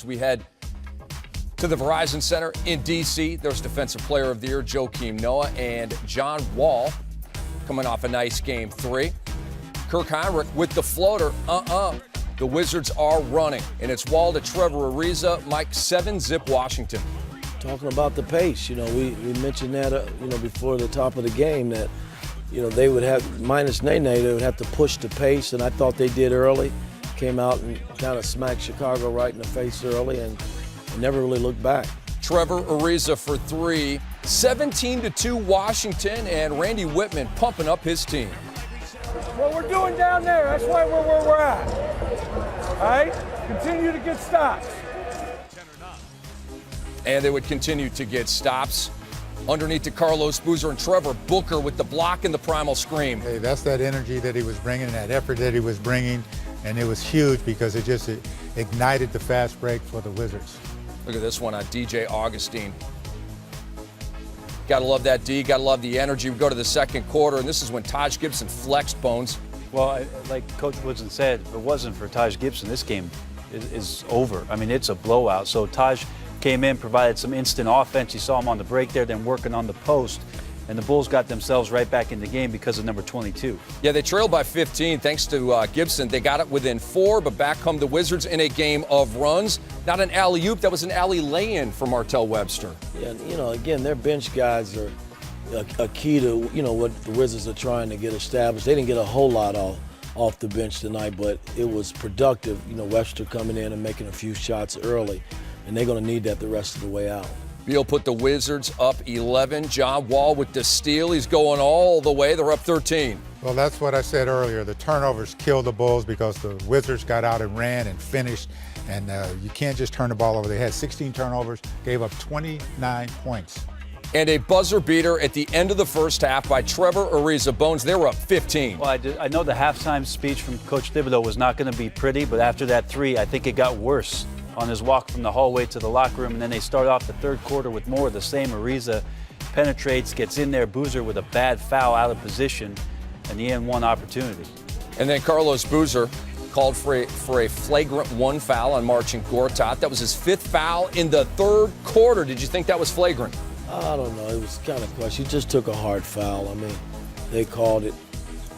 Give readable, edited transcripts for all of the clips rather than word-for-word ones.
as we head to the Verizon Center in D.C. There's Defensive Player of the Year Joakim Noah and John Wall coming off a nice Game 3. Kirk Heinrich with the floater. The Wizards are running, and it's Wall to Trevor Ariza. Mike, 7-zip Washington. Talking about the pace, we mentioned that, before the top of the game that, they would have, minus Nene, they would have to push the pace, and I thought they did early. Came out and kind of smacked Chicago right in the face early and never really looked back. Trevor Ariza for 3. 17-2 Washington, and Randy Whitman pumping up his team. What we're doing down there, that's why we're where we're at. All right? Continue to get stops. And they would continue to get stops. Underneath to Carlos Boozer and Trevor Booker with the block and the primal scream. Hey, that's that energy that he was bringing, that effort that he was bringing, and it was huge because it just ignited the fast break for the Wizards. Look at this one on DJ Augustine. Gotta love that D, gotta love the energy. We go to the second quarter, and this is when Taj Gibson flexed, Bones. Well, like Coach Woodson said, if it wasn't for Taj Gibson, this game is over. I mean, it's a blowout. So Taj came in, provided some instant offense. You saw him on the break there, then working on the post. And the Bulls got themselves right back in the game because of number 22. Yeah, they trailed by 15 thanks to Gibson. They got it within 4, but back come the Wizards in a game of runs. Not an alley-oop, that was an alley lay-in for Martell Webster. Yeah, again, their bench guys are a key to, what the Wizards are trying to get established. They didn't get a whole lot off the bench tonight, but it was productive. Webster coming in and making a few shots early, and they're going to need that the rest of the way out. Beal put the Wizards up 11. John Wall with the steal. He's going all the way. They're up 13. Well, that's what I said earlier. The turnovers killed the Bulls because the Wizards got out and ran and finished, and you can't just turn the ball over. They had 16 turnovers, gave up 29 points. And a buzzer beater at the end of the first half by Trevor Ariza. Bones, they were up 15. Well, I know the halftime speech from Coach Thibodeau was not going to be pretty, but after that 3, I think it got worse on his walk from the hallway to the locker room. And then they start off the third quarter with more of the same. Ariza penetrates, gets in there. Boozer with a bad foul out of position, and the N1 opportunity. And then Carlos Boozer called for a flagrant 1 foul on Marcin Gortat. That was his 5th foul in the third quarter. Did you think that was flagrant? I don't know. It was kind of close. He just took a hard foul. I mean, they called it.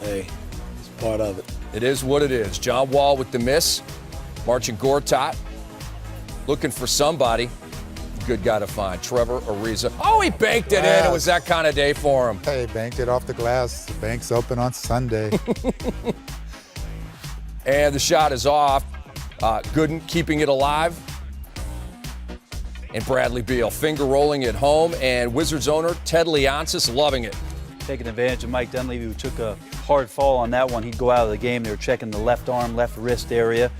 Hey, it's part of it. It is what it is. John Wall with the miss. Marcin Gortat looking for somebody. Good guy to find. Trevor Ariza. Oh, he banked it in. It was that kind of day for him. Hey, banked it off the glass. The bank's open on Sunday. And the shot is off. Gooden keeping it alive. And Bradley Beal finger rolling it home. And Wizards owner Ted Leonsis loving it. Taking advantage of Mike Dunleavy, who took a hard fall on that one. He'd go out of the game. They were checking the left arm, left wrist area.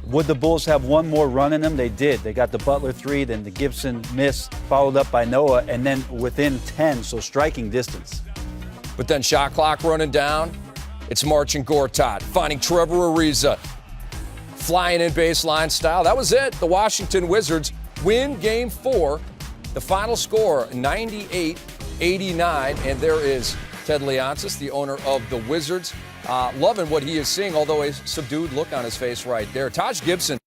Would the Bulls have one more run in them? They did. They got the Butler 3, then the Gibson miss, followed up by Noah, and then within 10, so striking distance. But then shot clock running down. It's Marcin Gortat finding Trevor Ariza. Flying in baseline style. That was it. The Washington Wizards win Game 4. The final score, 98-89. And there is Ted Leonsis, the owner of the Wizards. Loving what he is seeing, although a subdued look on his face right there. Taj Gibson